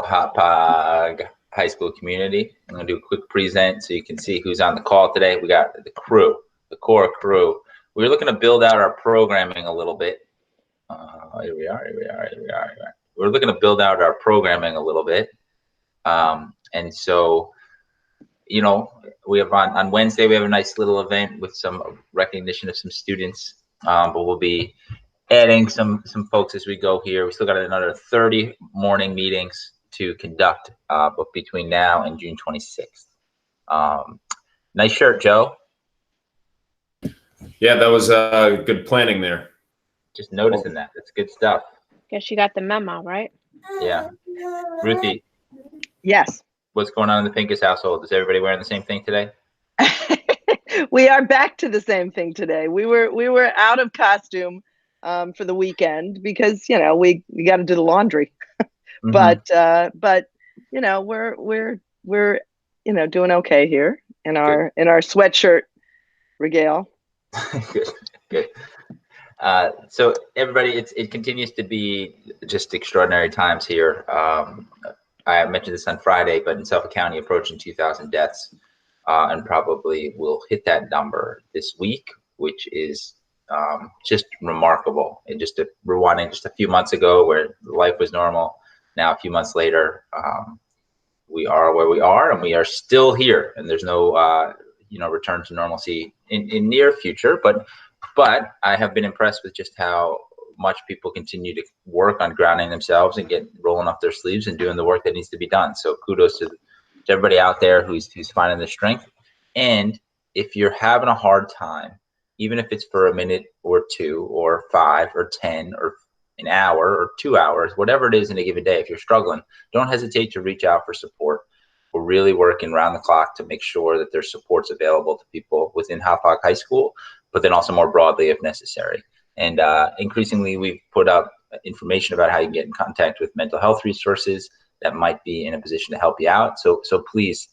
Hauppauge High School community. I'm going to do a quick present so you can see who's on the call today. We got the crew, the core crew. We're looking to build out our programming a little bit. Here we are. We're looking to build out our programming a little bit. And so, you know, we have on Wednesday, we have a nice little event with some recognition of some students, but we'll be adding some folks as we go here. We still got another 30 morning meetings to conduct, but between now and June 26th. Nice shirt, Joe. Yeah, that was good planning there. Just noticing that. That's good stuff. Guess you got the memo, right? Yeah. Ruthie. Yes. What's going on in the Pincus household? Is everybody wearing the same thing today? We are back to the same thing today. We were out of costume for the weekend because, you know, we got to do the laundry. Mm-hmm. But you know, we're you know, doing okay here in our sweatshirt regale. Good. So everybody, it continues to be just extraordinary times here. I mentioned this on Friday, but in Suffolk County, approaching 2,000 deaths, and probably will hit that number this week, which is just remarkable. And just rewinding just a few months ago, where life was normal, now a few months later, we are where we are, and we are still here. And there's no you know, return to normalcy in near future, but I have been impressed with just how much people continue to work on grounding themselves and rolling up their sleeves and doing the work that needs to be done. So kudos to everybody out there who's finding the strength. And if you're having a hard time, even if it's for a minute or two or 5 or 10 or an hour or 2 hours, whatever it is in a given day, if you're struggling, don't hesitate to reach out for support. We're really working around the clock to make sure that there's supports available to people within Hauppauge High School, but then also more broadly if necessary. And increasingly, we've put up information about how you can get in contact with mental health resources that might be in a position to help you out. So please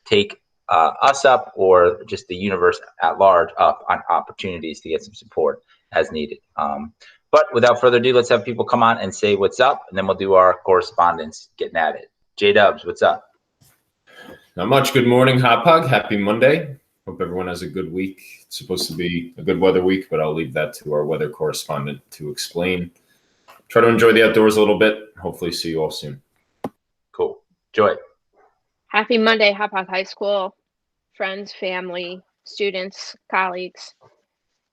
take us up, or just the universe at large, up on opportunities to get some support as needed. But without further ado, let's have people come on and say what's up, and then we'll do our correspondence getting at it. J-Dubs, what's up? Not much. Good morning, Hauppauge. Happy Monday. Hope everyone has a good week. It's supposed to be a good weather week, but I'll leave that to our weather correspondent to explain. Try to enjoy the outdoors a little bit. Hopefully see you all soon. Cool. Joy. Happy Monday, Hauppauge High School, friends, family, students, colleagues.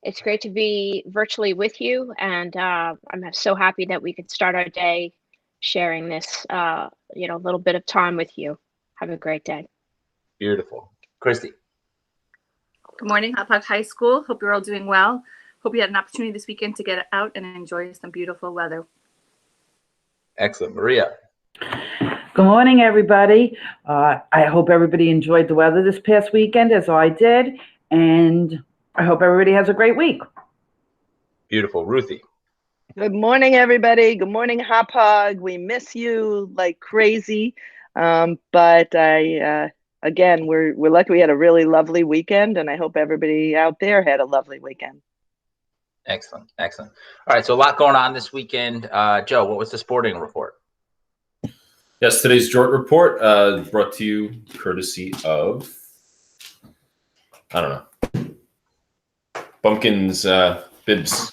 It's great to be virtually with you, and I'm so happy that we could start our day sharing this, you know, little bit of time with you. Have a great day. Beautiful. Christy. Good morning, Hauppauge High School. Hope you're all doing well. Hope you had an opportunity this weekend to get out and enjoy some beautiful weather. Excellent. Maria. Good morning, everybody. I hope everybody enjoyed the weather this past weekend as I did, and I hope everybody has a great week. Beautiful. Ruthie. Good morning, everybody. Good morning, Hauppauge. We miss you like crazy. But again, we're lucky we had a really lovely weekend, and I hope everybody out there had a lovely weekend. Excellent. All right, so a lot going on this weekend. Joe, what was the sporting report? Yes, today's Jort report brought to you courtesy of, I don't know, Bumpkin's bibs.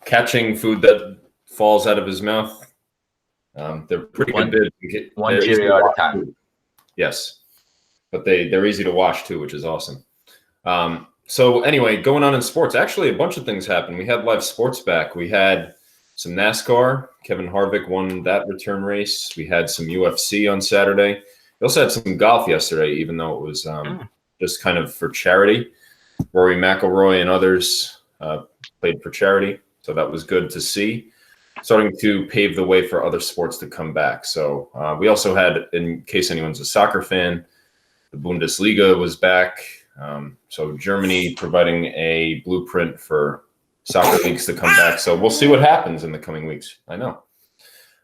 Catching food that falls out of his mouth. They're pretty good bibs. One Cheerio at a time. Yes, but they're easy to wash too, which is awesome. So anyway, going on in sports, actually a bunch of things happened. We had live sports back. We had some NASCAR. Kevin Harvick won that return race. We had some UFC on Saturday. We also had some golf yesterday, even though it was just kind of for charity. Rory McIlroy and others played for charity, so that was good to see. Starting to pave the way for other sports to come back. So we also had, in case anyone's a soccer fan, the Bundesliga was back. So Germany providing a blueprint for soccer leagues to come back. So we'll see what happens in the coming weeks. I know.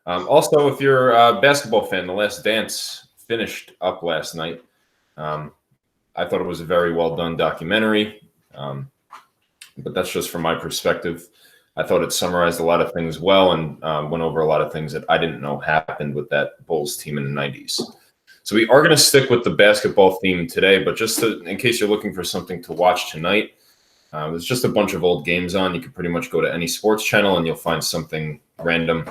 Also, if you're a basketball fan, The Last Dance finished up last night. I thought it was a very well done documentary, but that's just from my perspective. I thought it summarized a lot of things well and went over a lot of things that I didn't know happened with that Bulls team in the 90s. So we are going to stick with the basketball theme today, but just in case you're looking for something to watch tonight, there's just a bunch of old games on. You can pretty much go to any sports channel and you'll find something random.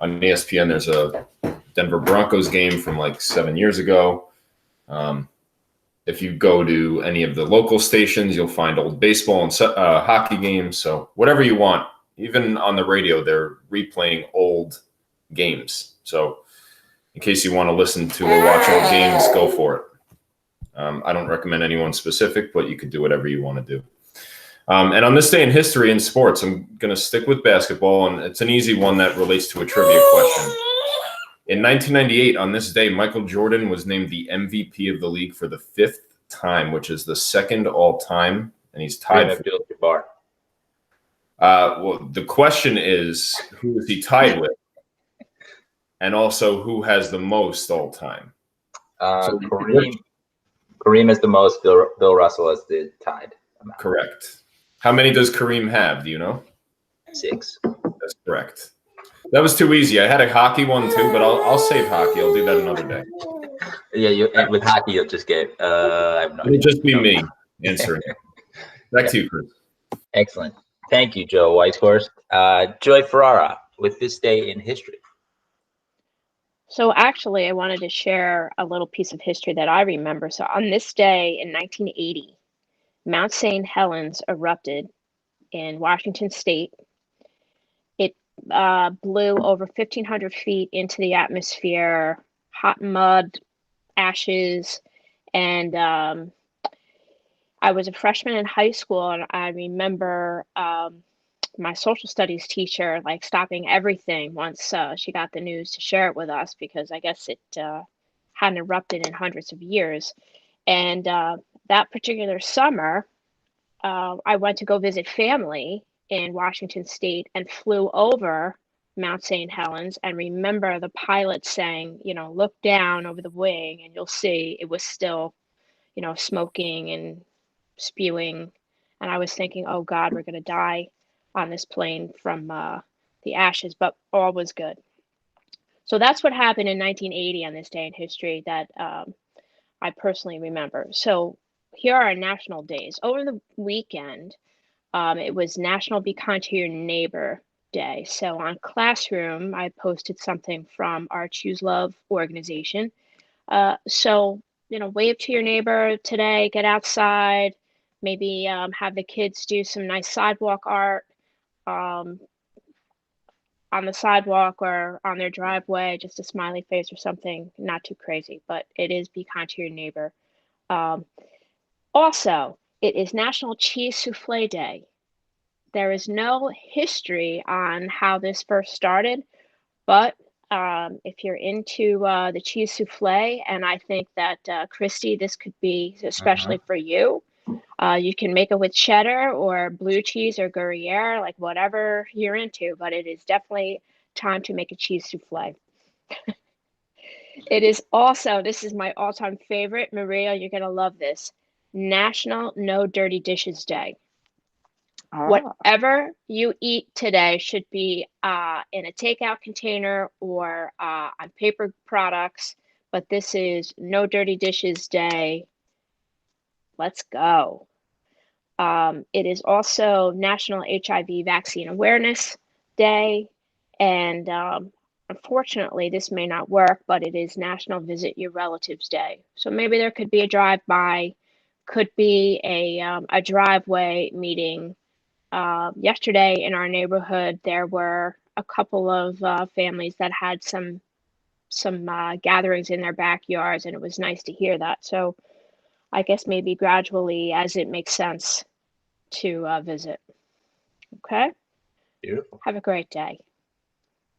On ESPN, there's a Denver Broncos game from like 7 years ago. If you go to any of the local stations, you'll find old baseball and hockey games. So whatever you want, even on the radio, they're replaying old games. So in case you want to listen to or watch old games, go for it. I don't recommend anyone specific, but you can do whatever you want to do. And on this day in history in sports, I'm going to stick with basketball, and it's an easy one that relates to a trivia question. In 1998, on this day, Michael Jordan was named the MVP of the league for the 5th time, which is the second all-time, and he's tied for Abdul-Jabbar. Well, the question is, who is he tied with? And also, who has the most all-time? Kareem is the most. Bill Russell is the tied amount. Correct. How many does Kareem have? Do you know? 6. That's correct. That was too easy. I had a hockey one too, but I'll save hockey. I'll do that another day. Yeah, and with hockey, you'll just get. I have no It'll just be me answering. Back to you, Chris. Excellent. Thank you, Joe Whitehorse. Joy Ferrara, with this day in history. So actually, I wanted to share a little piece of history that I remember. So on this day in 1980, Mount St. Helens erupted in Washington State. It blew over 1,500 feet into the atmosphere, hot mud, ashes, and I was a freshman in high school, and I remember my social studies teacher like stopping everything once she got the news to share it with us, because I guess it hadn't erupted in hundreds of years. And that particular summer, I went to go visit family in Washington State and flew over Mount St. Helens, and remember the pilot saying, look down over the wing and you'll see it was still, smoking and spewing. And I was thinking, oh God, we're going to die on this plane from the ashes, but all was good. So that's what happened in 1980 on this day in history that I personally remember. So here are our national days. Over the weekend, it was National Be Kind to Your Neighbor Day. So on Classroom, I posted something from our Choose Love organization. So, wave to your neighbor today, get outside, maybe have the kids do some nice sidewalk art on the sidewalk or on their driveway, just a smiley face or something, not too crazy, but it is Be Kind to Your Neighbor. Also, it is National Cheese Souffle Day. There is no history on how this first started, but if you're into the cheese souffle, and I think that, Christy, this could be especially for you. You can make it with cheddar or blue cheese or Gruyere, like whatever you're into, but it is definitely time to make a cheese souffle. It is also, this is my all-time favorite, Maria, you're going to love this, National No Dirty Dishes Day. Whatever you eat today should be in a takeout container or on paper products, but this is No Dirty Dishes Day. Let's go. It is also National HIV Vaccine Awareness Day, and unfortunately, this may not work, but it is National Visit Your Relatives Day. So maybe there could be a drive-by, could be a driveway meeting. Yesterday in our neighborhood, there were a couple of families that had some gatherings in their backyards, and it was nice to hear that. So I guess maybe gradually, as it makes sense, to visit. Okay? Beautiful. Have a great day.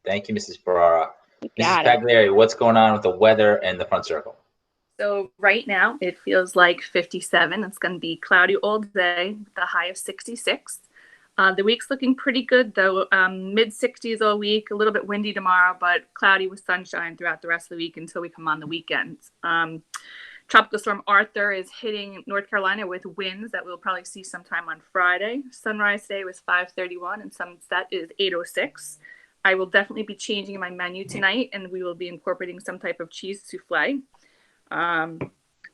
Thank you, Mrs. Ferrara. Mrs. Pagliari, what's going on with the weather and the front circle? So right now it feels like 57. It's going to be cloudy all day, the high of 66. The week's looking pretty good, though. Mid 60s all week, a little bit windy tomorrow, but cloudy with sunshine throughout the rest of the week until we come on the weekends. Tropical Storm Arthur is hitting North Carolina with winds that we'll probably see sometime on Friday. Sunrise today was 5:31 and sunset is 8:06. I will definitely be changing my menu tonight, and we will be incorporating some type of cheese souffle.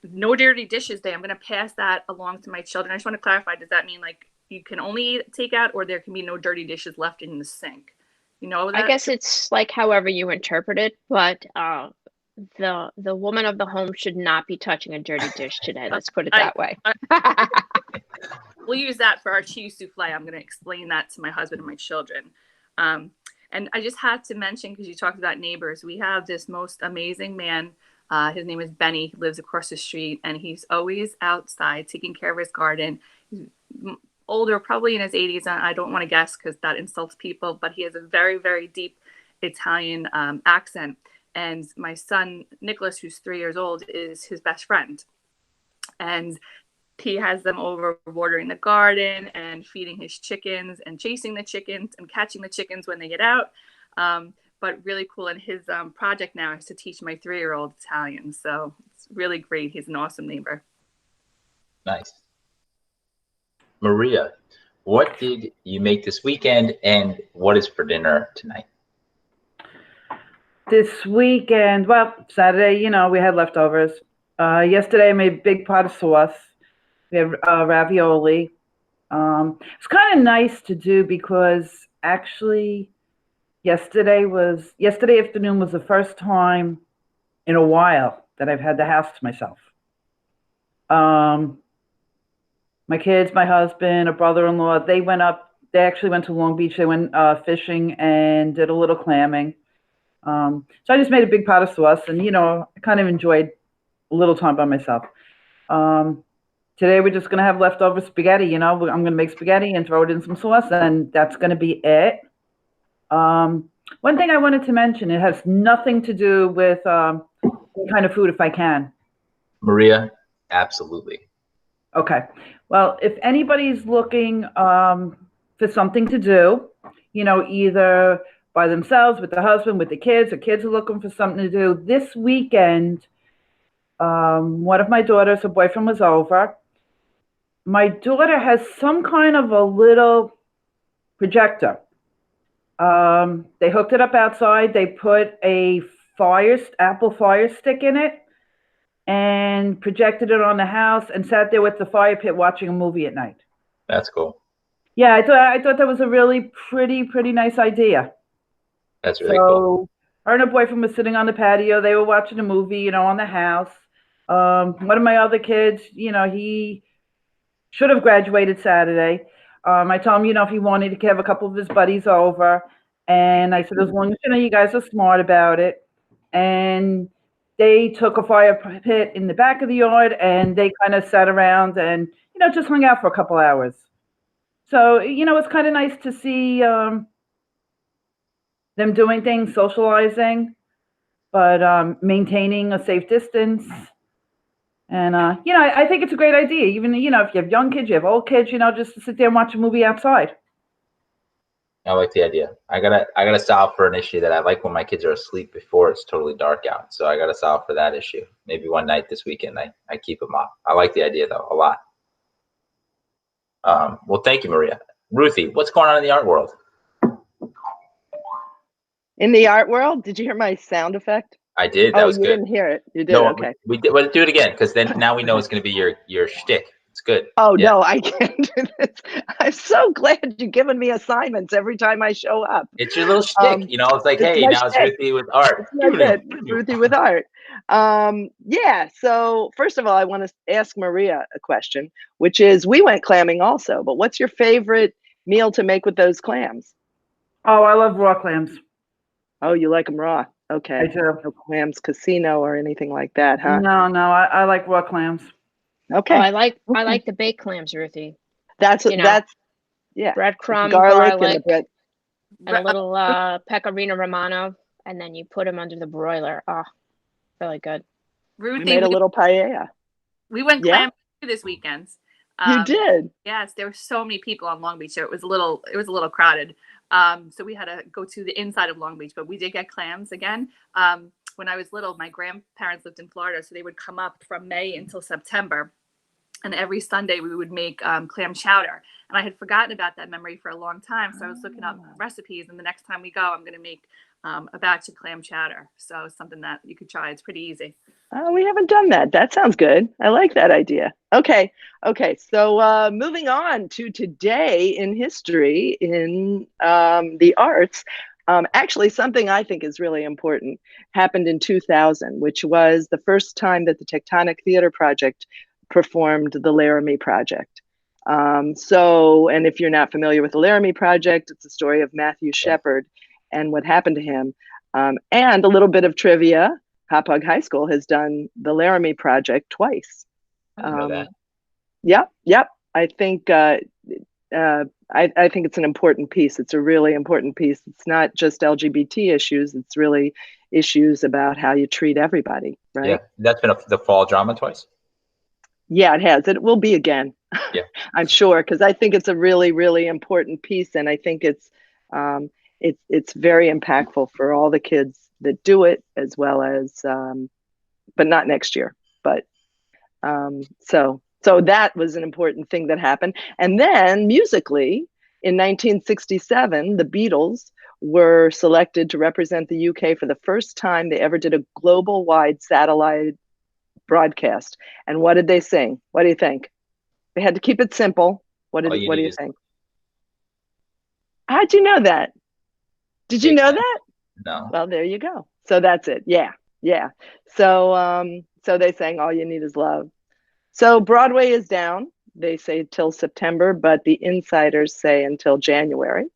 No dirty dishes day. I'm going to pass that along to my children. I just want to clarify, does that mean like you can only eat takeout, or there can be no dirty dishes left in the sink? You know that? I guess it's like however you interpret it, but the woman of the home should not be touching a dirty dish today. Let's put it that way. We'll use that for our cheese souffle. I'm going to explain that to my husband and my children. And I just had to mention, because you talked about neighbors, we have this most amazing man. His name is Benny. He lives across the street, and he's always outside taking care of his garden. He's older, probably in his 80s. I don't want to guess because that insults people, but he has a very, very deep Italian accent. And my son, Nicholas, who's 3 years old, is his best friend. And he has them over watering the garden and feeding his chickens and chasing the chickens and catching the chickens when they get out. But really cool. And his project now is to teach my 3-year-old Italian. So it's really great. He's an awesome neighbor. Nice. Maria, what did you make this weekend, and what is for dinner tonight? This weekend, well, Saturday, we had leftovers. Yesterday I made a big pot of sauce. We had ravioli. It's kind of nice to do because actually yesterday afternoon was the first time in a while that I've had the house to myself. My kids, my husband, a brother-in-law, they actually went to Long Beach. They went fishing and did a little clamming. So I just made a big pot of sauce, and, I kind of enjoyed a little time by myself. Today we're just going to have leftover spaghetti. I'm going to make spaghetti and throw it in some sauce, and that's going to be it. One thing I wanted to mention, it has nothing to do with any kind of food, if I can. Maria, absolutely. Okay. Well, if anybody's looking for something to do, either by themselves, with the husband, with the kids, or kids are looking for something to do, this weekend, one of my daughters, her boyfriend was over. My daughter has some kind of a little projector. They hooked it up outside. They put a Apple Fire Stick in it and projected it on the house and sat there with the fire pit watching a movie at night. That's cool. Yeah, I thought that was a really pretty nice idea. That's really cool. Her and her boyfriend was sitting on the patio. They were watching a movie, on the house. One of my other kids, he should have graduated Saturday. I told him, if he wanted to have a couple of his buddies over. And I said, as long as you guys are smart about it. And they took a fire pit in the back of the yard, and they kind of sat around and, just hung out for a couple hours. So, it's kind of nice to see them doing things, socializing, but maintaining a safe distance. And, I think it's a great idea. Even, if you have young kids, you have old kids, just to sit there and watch a movie outside. I like the idea. I gotta solve for an issue that I like when my kids are asleep before it's totally dark out. So I gotta solve for that issue. Maybe one night this weekend I keep them up. I like the idea though a lot. Well, thank you, Maria. Ruthie, what's going on in the art world? In the art world, did you hear my sound effect? I did. That was good. You didn't hear it. You did. No, okay. We did. Well, do it again, because then now we know it's going to be your shtick. It's good. Oh yeah. No, I can't do this. I'm so glad you're giving me assignments every time I show up. It's your little shtick. It's like, hey, now it's Ruthie with art. Ruthie with art. Yeah. So first of all, I want to ask Maria a question, which is, we went clamming also, but what's your favorite meal to make with those clams? Oh, I love raw clams. Oh, you like them raw? Okay. I do. No clams casino or anything like that, huh? No, I like raw clams. Okay. Oh, I like the baked clams, Ruthie. That's yeah. Breadcrumb, garlic, and a little pecorino romano, and then you put them under the broiler. Oh, really good. Ruthie, we made a little paella. We went clamming this weekend. You did? Yes, there were so many people on Long Beach, so it was a little crowded. So we had to go to the inside of Long Beach, but we did get clams again. when I was little, my grandparents lived in Florida, so they would come up from May until September. And every Sunday we would make clam chowder. And I had forgotten about that memory for a long time. So I was looking up recipes. And the next time we go, I'm going to make a batch of clam chowder. So it's something that you could try. It's pretty easy. Oh, we haven't done that. That sounds good. I like that idea. Okay. So moving on to today in history in the arts. Actually, something I think is really important happened in 2000, which was the first time that the Tectonic Theater Project performed the Laramie Project. And if you're not familiar with the Laramie Project, it's the story of Matthew Shepard and what happened to him. And a little bit of trivia, Hauppauge High School has done the Laramie Project twice. I didn't know that. Yep. I think I think it's an important piece. It's a really important piece. It's not just LGBT issues. It's really issues about how you treat everybody, right? Yeah, that's been the fall drama twice. Yeah, it has. It will be again. Yeah, I'm sure, because I think it's a really, really important piece, and I think it's very impactful for all the kids that do it, as well as, but not next year. But so that was an important thing that happened. And then musically, in 1967, the Beatles were selected to represent the UK for the first time they ever did a global-wide satellite broadcast. And what did they sing? What do you think? They had to keep it simple. What do you think? How'd you know that? Did you know that? No. Well, there you go. So that's it. Yeah. So they sang All You Need Is Love. So Broadway is down. They say till September, but the insiders say until January.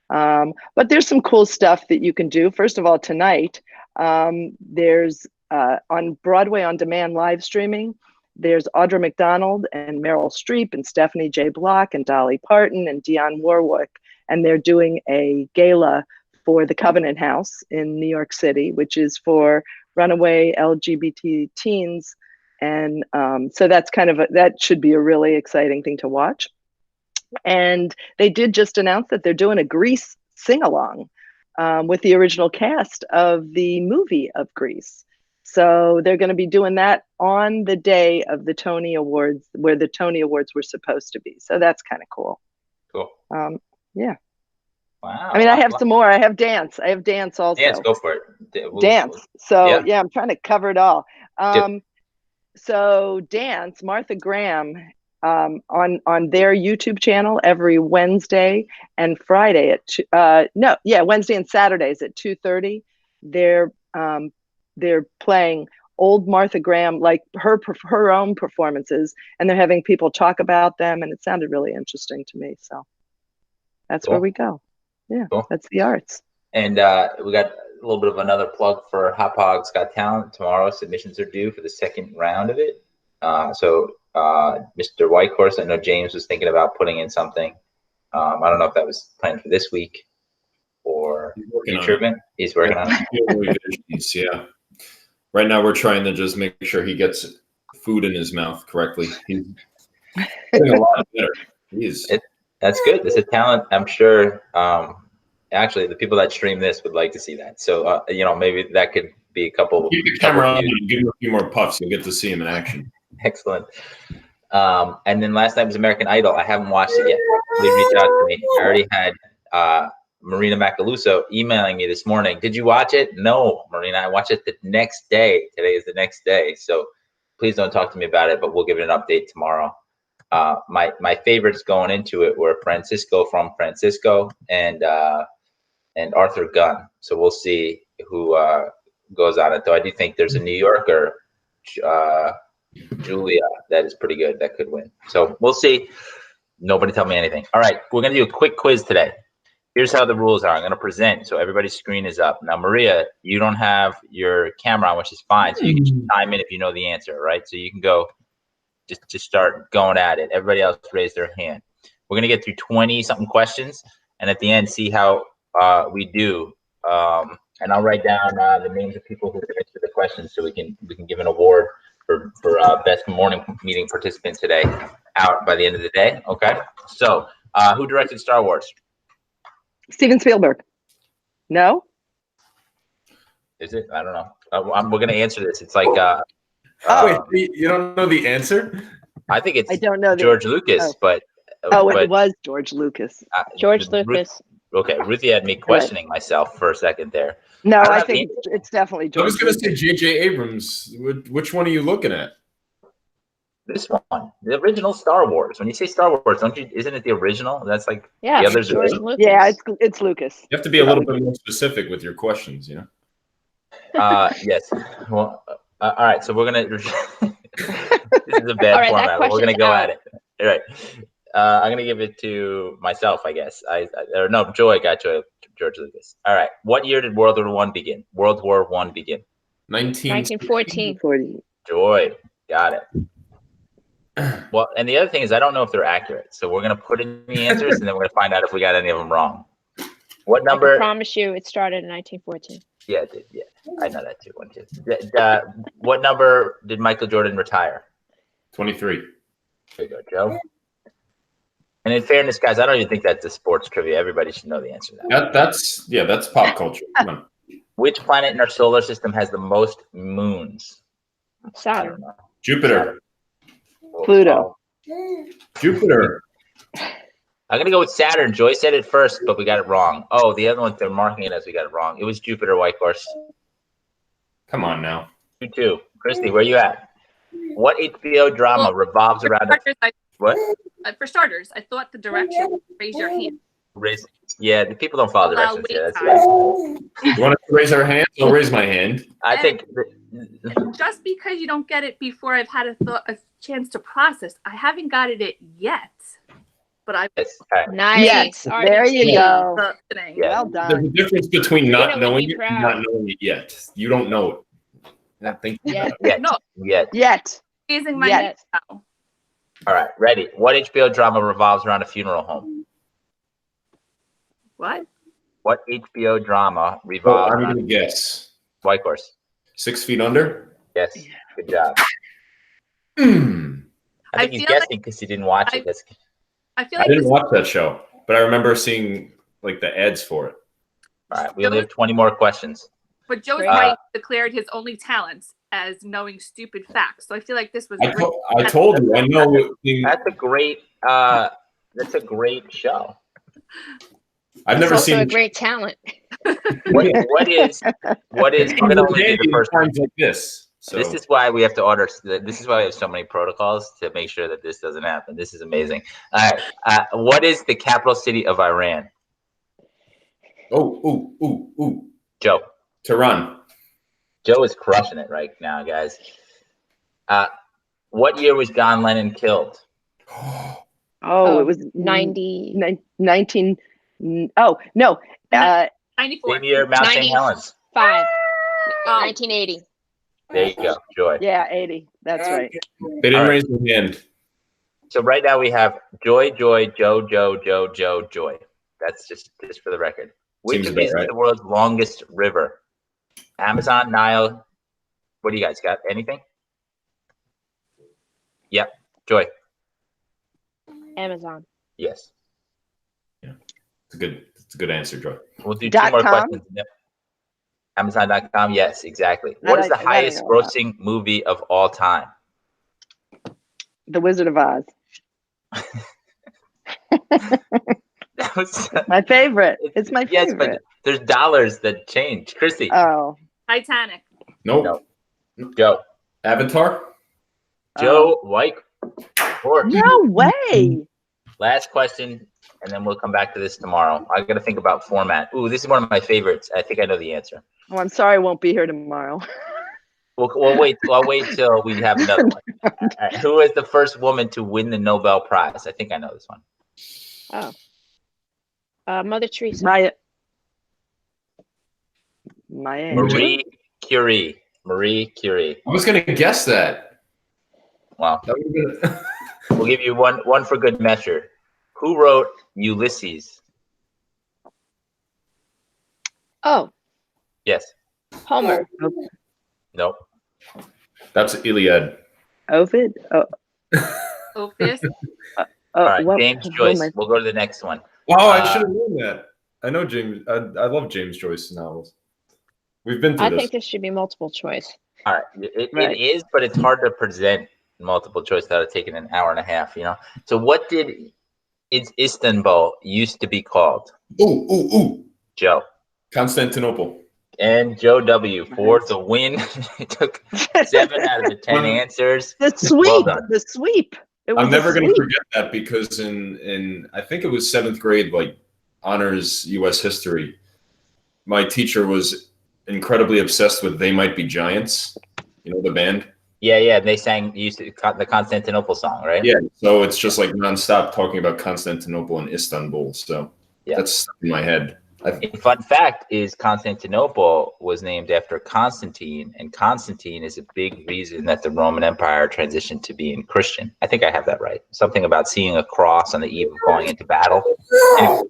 But there's some cool stuff that you can do. First of all, tonight, there's on Broadway On Demand live streaming, there's Audra McDonald and Meryl Streep and Stephanie J. Block and Dolly Parton and Dionne Warwick. And they're doing a gala for the Covenant House in New York City, which is for runaway LGBT teens. And so that's that should be a really exciting thing to watch. And they did just announce that they're doing a Grease sing-along with the original cast of the movie of Grease. So they're going to be doing that on the day of the Tony Awards, where the Tony Awards were supposed to be. So that's kind of cool. Cool. Yeah. Wow. I mean, I have some more. I have dance. also. Dance, go for it. Dance. So yeah, I'm trying to cover it all. So dance, Martha Graham on their YouTube channel every Wednesday and Friday at Wednesday and Saturdays at 2:30. They're playing old Martha Graham, like her own performances, and they're having people talk about them, and it sounded really interesting to me. So that's where we go. Yeah, that's the arts. And we got a little bit of another plug for Hauppauge's Got Talent. Tomorrow, submissions are due for the second round of it. So Mr. Whitehorse, I know James was thinking about putting in something. I don't know if that was planned for this week or future event. He's working on it. Yeah. Right now, we're trying to just make sure he gets food in his mouth correctly. He's getting a lot better. That's good. This is talent. I'm sure. Actually, the people that stream this would like to see that. So, maybe that could be a couple. Keep the camera on and give him a few more puffs. You'll get to see him in action. Excellent. And then last night was American Idol. I haven't watched it yet. Please reach out to me. I already had Marina Macaluso emailing me this morning. Did you watch it? No, Marina. I watched it the next day. Today is the next day. So please don't talk to me about it, but we'll give it an update tomorrow. My favorites going into it were Francisco from Francisco and Arthur Gunn. So we'll see who goes on it. Though I do think there's a New Yorker, Julia, that is pretty good. That could win. So we'll see. Nobody tell me anything. All right, we're gonna do a quick quiz today. Here's how the rules are. I'm gonna present, so everybody's screen is up. Now, Maria, you don't have your camera on, which is fine. So you can just chime in if you know the answer, right? So you can go. Just start going at it. Everybody else raise their hand. We're gonna get through 20-something questions, and at the end, see how we do. And I'll write down the names of people who can answer the questions, so we can give an award for best morning meeting participant today out by the end of the day. Okay. So who directed Star Wars? Steven Spielberg. No. Is it? I don't know. We're gonna answer this. It's like Wait, you don't know the answer? I think it's I don't know George Lucas, but it was George Lucas. George Lucas. Okay, Ruthie had me questioning myself for a second there. No, I I don't think it's definitely I George. was going to say J.J. Abrams. Which one are you looking at? This one, the original Star Wars. When you say Star Wars, isn't it the original? That's like Yeah, the others. George Lucas. Yeah, it's Lucas. You have to be a little bit more specific with your questions, you know? Yes. Well, all right. So we're gonna. This is a bad All right, that format. But we're gonna question's go out. at it. All right. I'm gonna give it to myself, I guess. Or no, Joy got George Lucas. All right. What year did World War I begin? World War I begin. 1914. 40. Joy, got it. Well, and the other thing is, I don't know if they're accurate. So we're gonna put in the answers, and then we're gonna find out if we got any of them wrong. What I number? can promise you it started in 1914. Yeah, it did. Yeah, I know that too. One, two. What number did Michael Jordan retire? 23. There you go, Joe. And in fairness, guys, I don't even think that's a sports trivia. Everybody should know the answer to that. That's pop culture. Come on. Which planet in our solar system has the most moons? I Saturn. don't know. Jupiter. Pluto. Jupiter. I'm gonna go with Saturn. Joy said it first, but we got it wrong. Oh, the other one, they're marking it as we got it wrong. It was Jupiter, White Horse. Come on now. 2-2. Christy, where you at? What HBO drama revolves around what? For starters, I thought the direction was raise your hand. Yeah, the people don't follow Allow directions. wait Yeah, that's time. right. You want to raise our hands? I'll raise my hand. I think Just because you don't get it before I've had a chance to process, I haven't got it yet. But I yes. All right. Nice. Yes, there you go. today. Yeah. Well There's done. a difference between You're not gonna knowing make me it and proud. not knowing it yet. You don't know it. Not thinking Yeah. about it. No, Yet. raising my Yes. hand now. All right, ready. What HBO drama revolves around a funeral home? What? What HBO drama Oh, revolves I'm around going to guess. White Horse? 6 Feet Under? Yes. Good job. Hmm. I think I he's feel like- guessing because he didn't watch it. I feel I like didn't this watch that show, but I remember seeing like the ads for it. All right, we only have 20 more questions. But Joe's Great. wife declared his only talents as knowing stupid facts. So I feel like this was great. I told you. I know. That's a great show. I've It's never also seen a great talent. What is we're gonna only do the first times like this. So This is why we have to order. This is why we have so many protocols to make sure that this doesn't happen. This is amazing. All right. What is the capital city of Iran? ooh. Joe. Tehran. Joe is crushing it right now, guys. What year was John Lennon killed? Oh, it was 19. Oh, no. 94. Same year, Mount St. 90. Helens. 1980. There you go, Joy. Yeah, 80. That's right. They didn't All right. raise their hand. So right now we have Joy, Joe, Joy. That's just for the record. Which Seems of about these is right. the world's longest river? Amazon, Nile. What do you guys got? Anything? Yep. Joy. Amazon. Yes. It's a good answer, Joy. We'll do two more .com? questions. Yep. Amazon.com. Yes, exactly. What is the I know highest that. grossing movie of all time? The Wizard of Oz. That was, My favorite. It's my yes, favorite. but there's dollars that change. Christy. Oh. Titanic. Nope. Joe. Avatar. Joe White Horse. No way. Last question, and then we'll come back to this tomorrow. I got to think about format. Ooh, this is one of my favorites. I think I know the answer. Oh, I'm sorry I won't be here tomorrow. We'll wait. I'll wait till we have another one. All right. Who was the first woman to win the Nobel Prize? I think I know this one. Mother Teresa. My angel. Marie Curie. Marie Curie. I was gonna guess that. Wow. That would've been- We'll give you one for good measure. Who wrote Ulysses? Oh, Yes. Homer. Nope. That's Iliad. Ovid? Opus. All right. what- James what Joyce. am I- We'll go to the next one. Oh, I should have known that. I know James. I love James Joyce novels. We've been through I this. think this should be multiple choice. All right, Right. it is, but it's hard to present multiple choice without taking an hour and a half. So what did Istanbul used to be called? Ooh. Joe. Constantinople. And Joe W. for the win. It took 7 out of the 10 answers. The sweep. Well done. The sweep. It was I'm never going to sweep. forget that because in I think it was 7th grade, like honors U.S. history, my teacher was incredibly obsessed with "They Might Be Giants." You know the band? Yeah. They used the Constantinople song, right? Yeah. So it's just like nonstop talking about Constantinople and Istanbul. So that's stuck in my head. A fun fact is Constantinople was named after Constantine, and Constantine is a big reason that the Roman Empire transitioned to being Christian. I think I have that right. Something about seeing a cross on the eve of going into battle. Anyway,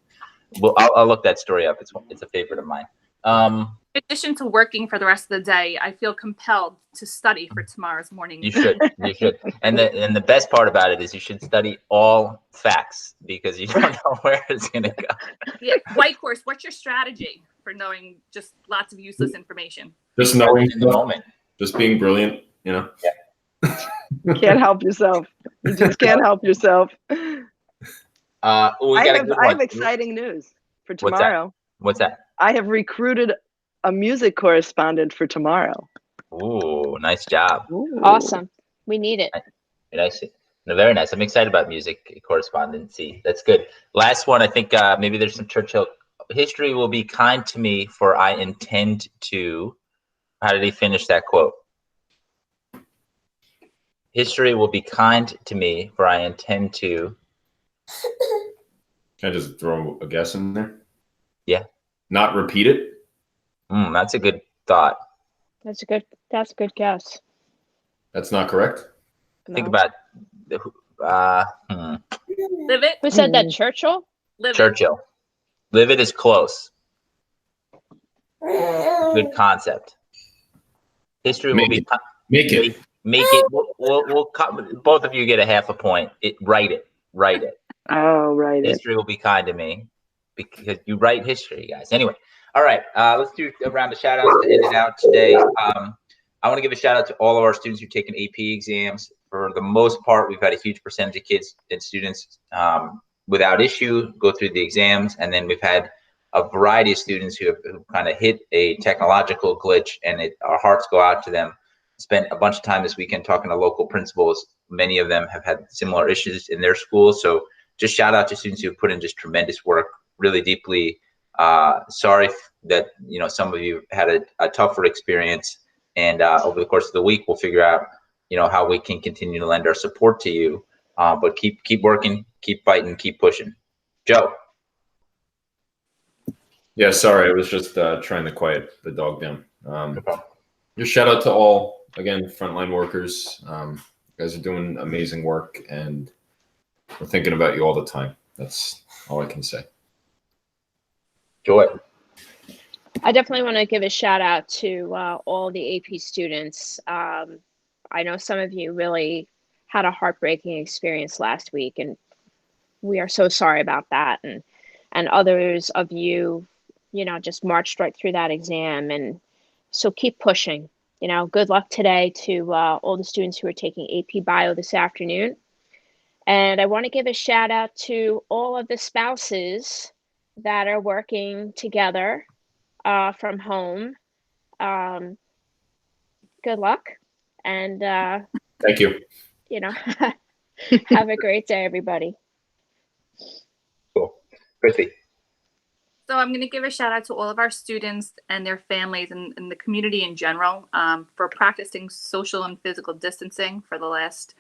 well, I'll look that story up. It's a favorite of mine. In addition to working for the rest of the day, I feel compelled to study for tomorrow's morning. You should. And the best part about it is you should study all facts because you don't know where it's going to go. Yeah, White Horse, what's your strategy for knowing just lots of useless information? Just knowing in the moment. Just being brilliant, you know? Yeah. Can't help yourself. You just can't help yourself. I have exciting news for tomorrow. What's that? I have recruited a music correspondent for tomorrow. Ooh, nice job. Ooh. Awesome. We need it. Nice. No, very nice. I'm excited about music correspondency. That's good. Last one, I think maybe there's some Churchill. History will be kind to me, for I intend to. How did he finish that quote? History will be kind to me, for I intend to. Can I just throw a guess in there? Yeah. Not repeat it? That's a good thought. That's a good guess. That's not correct? Think about Live it. Who said that? Churchill? Live it. Churchill. Live it is close. Good concept. History will be Make it. Make it. We'll both of you get a half a point. Write it. Oh, right. History will be kind to me because you write history, guys. Anyway, all right. Let's do a round of shout outs to end it out today. I want to give a shout out to all of our students who've taken AP exams. For the most part, we've had a huge percentage of kids and students without issue go through the exams. And then we've had a variety of students who have kind of hit a technological glitch, and our hearts go out to them. Spent a bunch of time this weekend talking to local principals. Many of them have had similar issues in their schools. So just shout out to students who have put in just tremendous work, really deeply. Sorry that some of you had a tougher experience, and over the course of the week we'll figure out how we can continue to lend our support to you. But keep working, keep fighting, keep pushing. Joe. Yeah, sorry, I was just trying to quiet the dog down. No problem. Just shout out to all, again, frontline workers. You guys are doing amazing work, and we're thinking about you all the time. That's all I can say. Joy. I definitely want to give a shout out to all the AP students. I know some of you really had a heartbreaking experience last week, and we are so sorry about that. And others of you, just marched right through that exam. And so keep pushing. Good luck today to all the students who are taking AP Bio this afternoon. And I want to give a shout out to all of the spouses that are working together from home. Good luck. And, thank you. Have a great day, everybody. Cool. Chrissy. So I'm going to give a shout out to all of our students and their families and the community in general for practicing social and physical distancing for the last,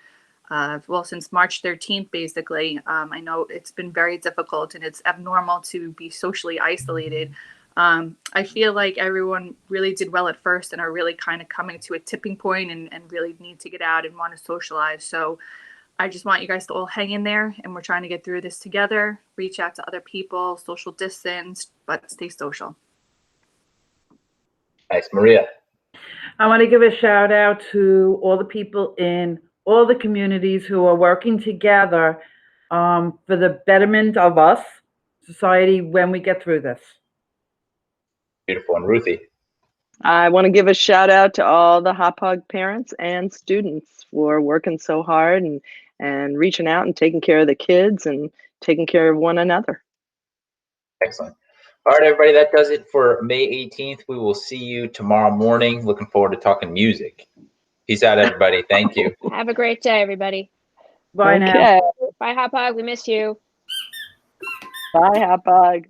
since March 13th, basically. I know it's been very difficult and it's abnormal to be socially isolated. I feel like everyone really did well at first and are really kind of coming to a tipping point and really need to get out and want to socialize. So I just want you guys to all hang in there, and we're trying to get through this together. Reach out to other people, social distance, but stay social. Nice. Maria. I want to give a shout out to all the people in all the communities who are working together for the betterment of us, society, when we get through this. Beautiful. And Ruthie. I want to give a shout out to all the Hauppauge parents and students for working so hard and reaching out and taking care of the kids and taking care of one another. Excellent. All right, everybody, that does it for May 18th. We will see you tomorrow morning. Looking forward to talking music. Peace out, everybody. Thank you. Have a great day, everybody. Bye now. Okay. Bye, Hauppauge. We miss you. Bye, Hauppauge.